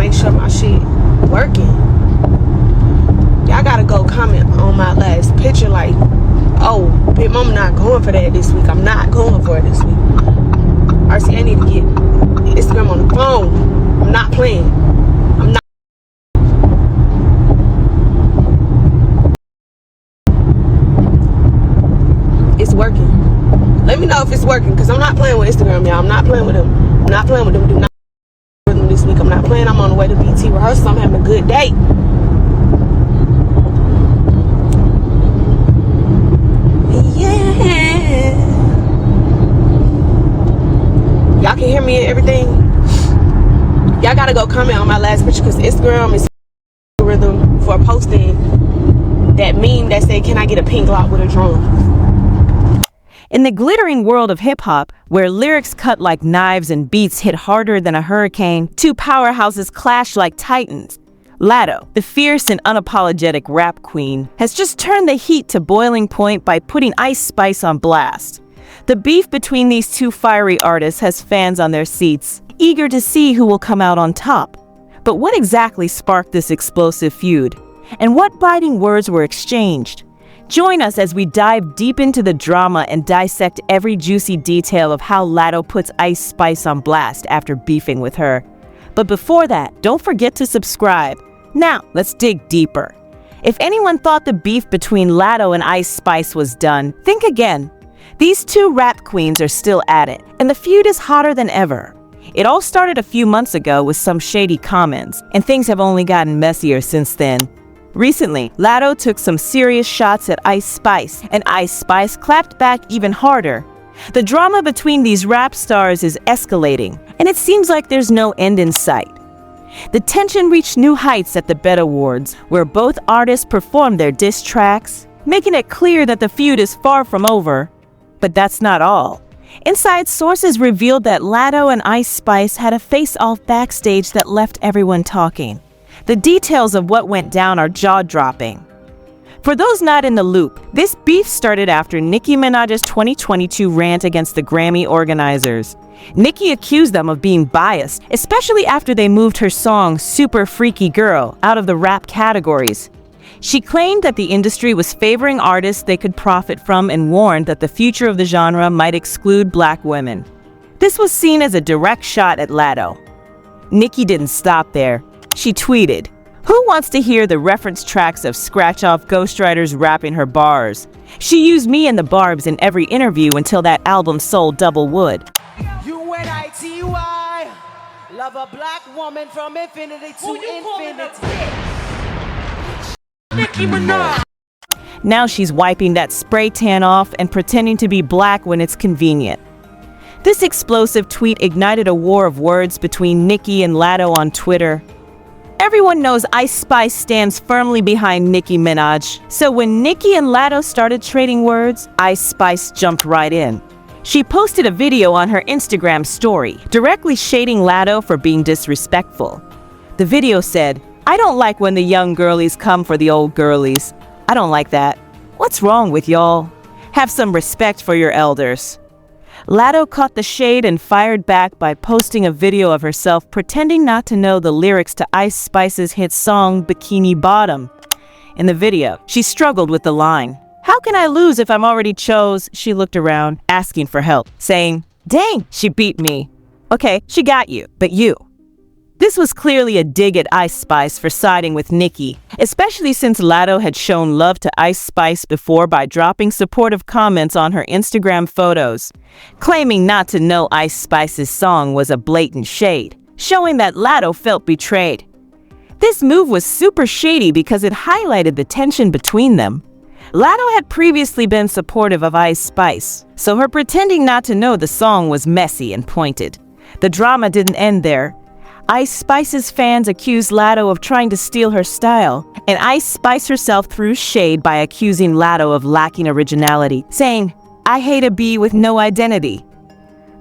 make sure my shit working. Y'all gotta go comment on my last picture like, oh, Big Mama not going for that this week. I'm not going for it this week. RC, I need to get Instagram on the phone. I'm not playing. I'm not. It's working. Let me know if it's working, because I'm not playing with Instagram, y'all. I'm not playing with them. I'm not playing with them. Do not with them this week. I'm not playing. I'm on the way to BT rehearsal. I'm having a good day. Yeah. Y'all can hear me and everything. Y'all gotta go comment on my last picture, because Instagram is algorithm for posting that meme that say, can I get a pink lock with a drum? In the glittering world of hip-hop, where lyrics cut like knives and beats hit harder than a hurricane, two powerhouses clash like titans. Latto, the fierce and unapologetic rap queen, has just turned the heat to boiling point by putting Ice Spice on blast. The beef between these two fiery artists has fans on their seats, eager to see who will come out on top. But what exactly sparked this explosive feud? And what biting words were exchanged? Join us as we dive deep into the drama and dissect every juicy detail of how Latto puts Ice Spice on blast after beefing with her. But before that, don't forget to subscribe. Now, let's dig deeper. If anyone thought the beef between Latto and Ice Spice was done, think again. These two rap queens are still at it, and the feud is hotter than ever. It all started a few months ago with some shady comments, and things have only gotten messier since then. Recently, Latto took some serious shots at Ice Spice, and Ice Spice clapped back even harder. The drama between these rap stars is escalating, and it seems like there's no end in sight. The tension reached new heights at the BET Awards, where both artists performed their diss tracks, making it clear that the feud is far from over. But that's not all. Inside sources revealed that Latto and Ice Spice had a face-off backstage that left everyone talking. The details of what went down are jaw-dropping. For those not in the loop, this beef started after Nicki Minaj's 2022 rant against the Grammy organizers. Nicki accused them of being biased, especially after they moved her song Super Freaky Girl out of the rap categories. She claimed that the industry was favoring artists they could profit from and warned that the future of the genre might exclude black women. This was seen as a direct shot at Latto. Nicki didn't stop there. She tweeted, "Who wants to hear the reference tracks of scratch-off ghostwriters rapping her bars? She used me and the Barbs in every interview until that album sold double wood." U-N-I-T-Y, love a black woman from infinity to infinity. Nicki Minaj. Now she's wiping that spray tan off and pretending to be black when it's convenient. This explosive tweet ignited a war of words between Nicki and Latto on Twitter. Everyone knows Ice Spice stands firmly behind Nicki Minaj, so when Nicki and Latto started trading words, Ice Spice jumped right in. She posted a video on her Instagram story, directly shading Latto for being disrespectful. The video said, "I don't like when the young girlies come for the old girlies. I don't like that. What's wrong with y'all? Have some respect for your elders." Latto caught the shade and fired back by posting a video of herself pretending not to know the lyrics to Ice Spice's hit song Bikini Bottom. In the video, she struggled with the line, "How can I lose if I'm already chose?" She looked around, asking for help, saying, "Dang, she beat me." Okay, she got you, but you. This was clearly a dig at Ice Spice for siding with Nicki, especially since Latto had shown love to Ice Spice before by dropping supportive comments on her Instagram photos. Claiming not to know Ice Spice's song was a blatant shade, showing that Latto felt betrayed. This move was super shady because it highlighted the tension between them. Latto had previously been supportive of Ice Spice, so her pretending not to know the song was messy and pointed. The drama didn't end there. Ice Spice's fans accused Latto of trying to steal her style, and Ice Spice herself threw shade by accusing Latto of lacking originality, saying, "I hate a bee with no identity."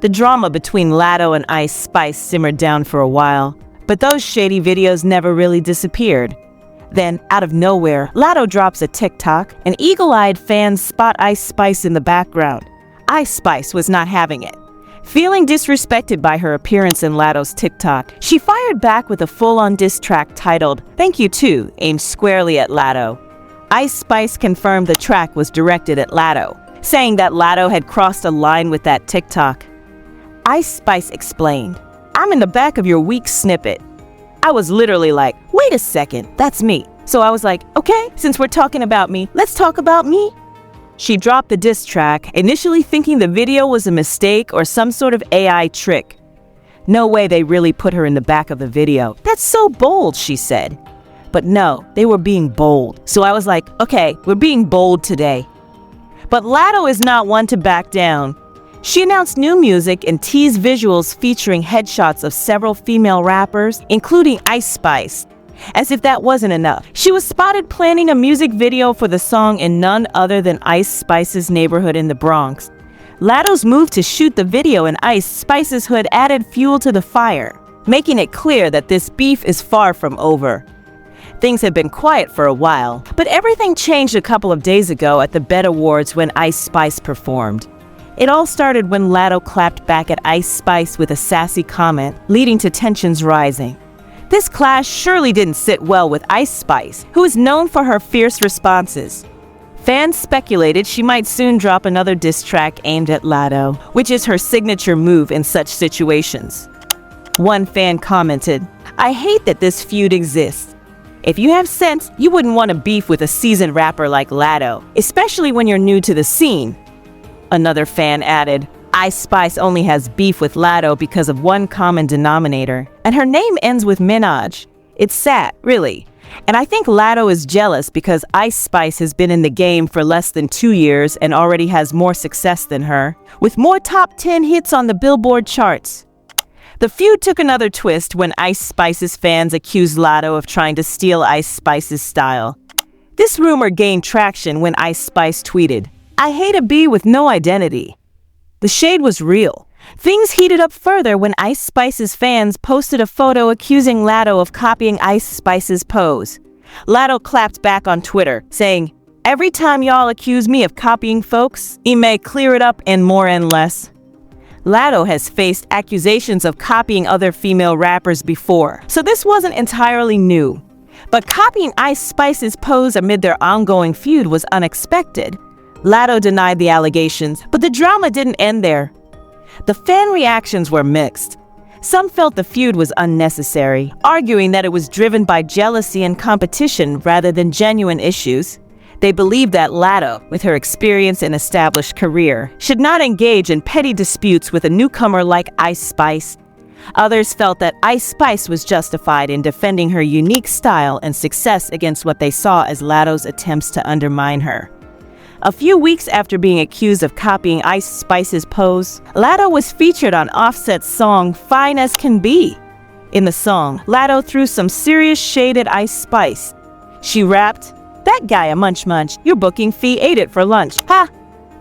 The drama between Latto and Ice Spice simmered down for a while, but those shady videos never really disappeared. Then, out of nowhere, Latto drops a TikTok, and eagle-eyed fans spot Ice Spice in the background. Ice Spice was not having it. Feeling disrespected by her appearance in Latto's TikTok, she fired back with a full-on diss track titled "Thank You Too," aimed squarely at Latto. Ice Spice confirmed the track was directed at Latto, saying that Latto had crossed a line with that TikTok. Ice Spice explained, "I'm in the back of your weak snippet." I was literally like, wait a second, that's me. So I was like, okay, since we're talking about me, let's talk about me. She dropped the diss track, initially thinking the video was a mistake or some sort of AI trick. No way they really put her in the back of the video. That's so bold, she said. But no, they were being bold. So I was like, okay, we're being bold today. But Latto is not one to back down. She announced new music and teased visuals featuring headshots of several female rappers, including Ice Spice. As if that wasn't enough, she was spotted planning a music video for the song in none other than Ice Spice's neighborhood in the Bronx. Latto's move to shoot the video in Ice Spice's hood added fuel to the fire, making it clear that this beef is far from over. Things had been quiet for a while, but everything changed a couple of days ago at the BET Awards when Ice Spice performed. It all started when Latto clapped back at Ice Spice with a sassy comment, leading to tensions rising. This clash surely didn't sit well with Ice Spice, who is known for her fierce responses. Fans speculated she might soon drop another diss track aimed at Latto, which is her signature move in such situations. One fan commented, "I hate that this feud exists. If you have sense, you wouldn't want to beef with a seasoned rapper like Latto, especially when you're new to the scene." Another fan added, "Ice Spice only has beef with Latto because of one common denominator, and her name ends with Minaj. It's sad, really. And I think Latto is jealous because Ice Spice has been in the game for less than 2 years and already has more success than her, with more top 10 hits on the Billboard charts." The feud took another twist when Ice Spice's fans accused Latto of trying to steal Ice Spice's style. This rumor gained traction when Ice Spice tweeted, "I hate a bee with no identity." The shade was real. Things heated up further when Ice Spice's fans posted a photo accusing Latto of copying Ice Spice's pose. Latto clapped back on Twitter, saying, "Every time y'all accuse me of copying folks, he may clear it up and more and less." Latto has faced accusations of copying other female rappers before, so this wasn't entirely new. But copying Ice Spice's pose amid their ongoing feud was unexpected. Latto denied the allegations, but the drama didn't end there. The fan reactions were mixed. Some felt the feud was unnecessary, arguing that it was driven by jealousy and competition rather than genuine issues. They believed that Latto, with her experience and established career, should not engage in petty disputes with a newcomer like Ice Spice. Others felt that Ice Spice was justified in defending her unique style and success against what they saw as Latto's attempts to undermine her. A few weeks after being accused of copying Ice Spice's pose, Latto was featured on Offset's song "Fine as Can Be." In the song, Latto threw some serious shade at Ice Spice. She rapped, "That guy a munch munch, your booking fee ate it for lunch. Ha!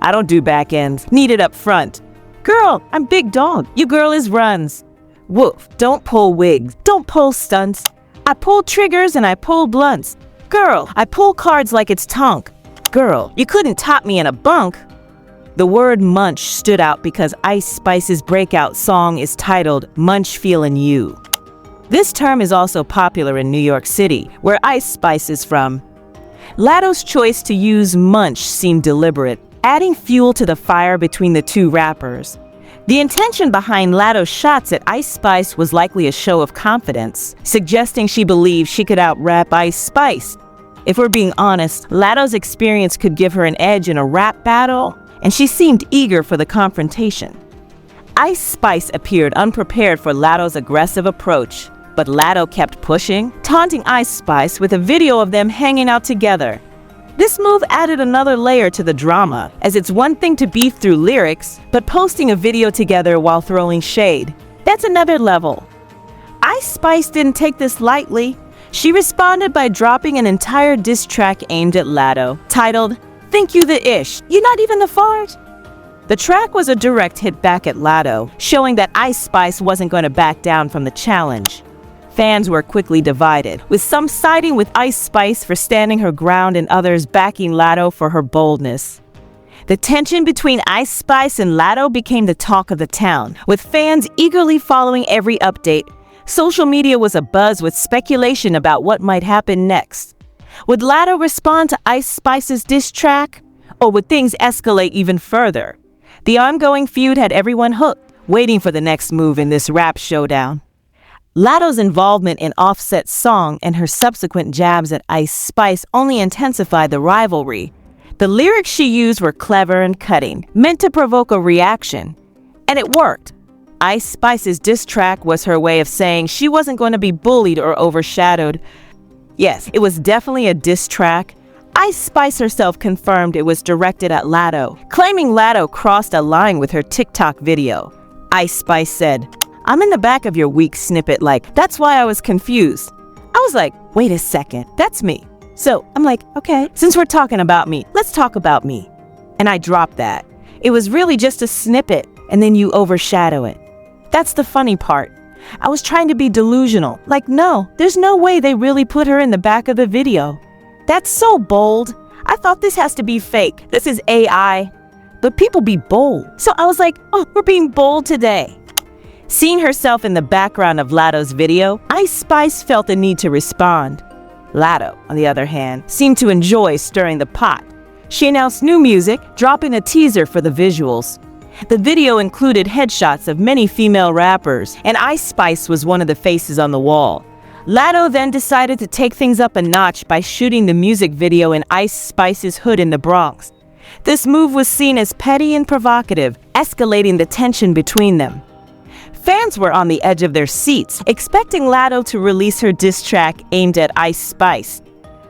I don't do back ends, need it up front. Girl, I'm big dog, you girl is runs. Woof, don't pull wigs, don't pull stunts. I pull triggers and I pull blunts. Girl, I pull cards like it's tonk. Girl, you couldn't top me in a bunk." The word munch stood out because Ice Spice's breakout song is titled "Munch Feelin' You." This term is also popular in New York City, where Ice Spice is from. Latto's choice to use munch seemed deliberate, adding fuel to the fire between the two rappers. The intention behind Latto's shots at Ice Spice was likely a show of confidence, suggesting she believed she could out-rap Ice Spice. If we're being honest, Latto's experience could give her an edge in a rap battle, and she seemed eager for the confrontation. Ice Spice appeared unprepared for Latto's aggressive approach, but Latto kept pushing, taunting Ice Spice with a video of them hanging out together. This move added another layer to the drama, as it's one thing to beef through lyrics, but posting a video together while throwing shade, that's another level. Ice Spice didn't take this lightly. She responded by dropping an entire diss track aimed at Latto, titled, "Think You the Ish, You Not Even the Fart?" The track was a direct hit back at Latto, showing that Ice Spice wasn't going to back down from the challenge. Fans were quickly divided, with some siding with Ice Spice for standing her ground and others backing Latto for her boldness. The tension between Ice Spice and Latto became the talk of the town, with fans eagerly following every update. Social media was abuzz with speculation about what might happen next. Would Latto respond to Ice Spice's diss track? Or would things escalate even further? The ongoing feud had everyone hooked, waiting for the next move in this rap showdown. Latto's involvement in Offset's song and her subsequent jabs at Ice Spice only intensified the rivalry. The lyrics she used were clever and cutting, meant to provoke a reaction. And it worked. Ice Spice's diss track was her way of saying she wasn't going to be bullied or overshadowed. Yes, it was definitely a diss track. Ice Spice herself confirmed it was directed at Latto, claiming Latto crossed a line with her TikTok video. Ice Spice said, "I'm in the back of your weak snippet, like, that's why I was confused." I was like, wait a second, that's me. So I'm like, okay, since we're talking about me, let's talk about me. And I dropped that. It was really just a snippet, and then you overshadow it. That's the funny part. I was trying to be delusional. Like, no, there's no way they really put her in the back of the video. That's so bold. I thought this has to be fake. This is AI. But people be bold. So I was like, oh, we're being bold today. Seeing herself in the background of Latto's video, Ice Spice felt the need to respond. Latto, on the other hand, seemed to enjoy stirring the pot. She announced new music, dropping a teaser for the visuals. The video included headshots of many female rappers, and Ice Spice was one of the faces on the wall. Latto then decided to take things up a notch by shooting the music video in Ice Spice's hood in the Bronx. This move was seen as petty and provocative, escalating the tension between them. Fans were on the edge of their seats, expecting Latto to release her diss track aimed at Ice Spice.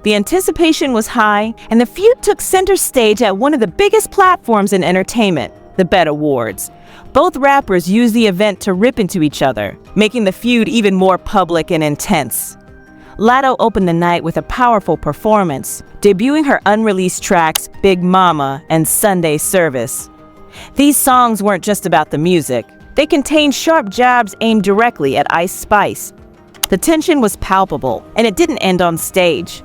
The anticipation was high, and the feud took center stage at one of the biggest platforms in entertainment, the BET Awards. Both rappers used the event to rip into each other, making the feud even more public and intense. Latto opened the night with a powerful performance, debuting her unreleased tracks Big Mama and Sunday Service. These songs weren't just about the music. They contained sharp jabs aimed directly at Ice Spice. The tension was palpable, and it didn't end on stage.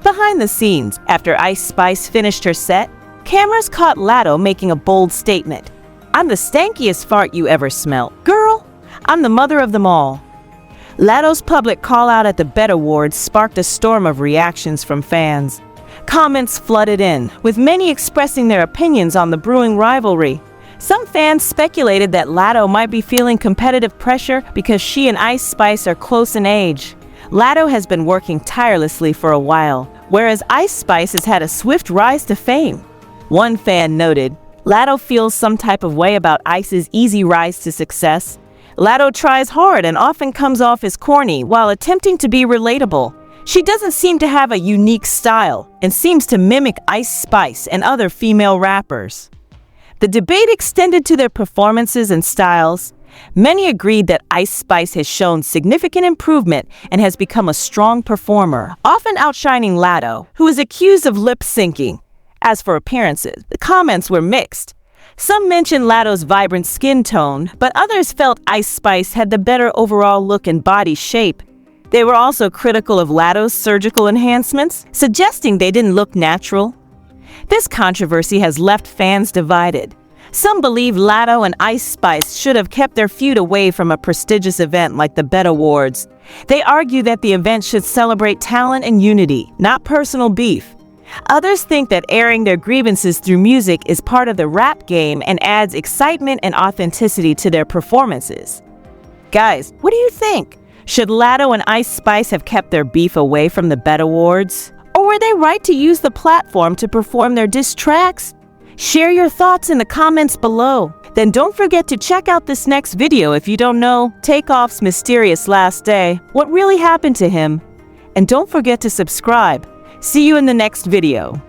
Behind the scenes, after Ice Spice finished her set, cameras caught Latto making a bold statement. "I'm the stankiest fart you ever smelt. Girl, I'm the mother of them all." Latto's public call-out at the BET Awards sparked a storm of reactions from fans. Comments flooded in, with many expressing their opinions on the brewing rivalry. Some fans speculated that Latto might be feeling competitive pressure because she and Ice Spice are close in age. Latto has been working tirelessly for a while, whereas Ice Spice has had a swift rise to fame. One fan noted, "Latto feels some type of way about Ice's easy rise to success. Latto tries hard and often comes off as corny while attempting to be relatable. She doesn't seem to have a unique style and seems to mimic Ice Spice and other female rappers." The debate extended to their performances and styles. Many agreed that Ice Spice has shown significant improvement and has become a strong performer, often outshining Latto, who is accused of lip-syncing. As for appearances, the comments were mixed. Some mentioned Latto's vibrant skin tone, but others felt Ice Spice had the better overall look and body shape. They were also critical of Latto's surgical enhancements, suggesting they didn't look natural. This controversy has left fans divided. Some believe Latto and Ice Spice should have kept their feud away from a prestigious event like the BET Awards. They argue that the event should celebrate talent and unity, not personal beef. Others think that airing their grievances through music is part of the rap game and adds excitement and authenticity to their performances. Guys, what do you think? Should Latto and Ice Spice have kept their beef away from the BET Awards? Or were they right to use the platform to perform their diss tracks? Share your thoughts in the comments below. Then don't forget to check out this next video if you don't know Takeoff's mysterious last day, what really happened to him. And don't forget to subscribe. See you in the next video.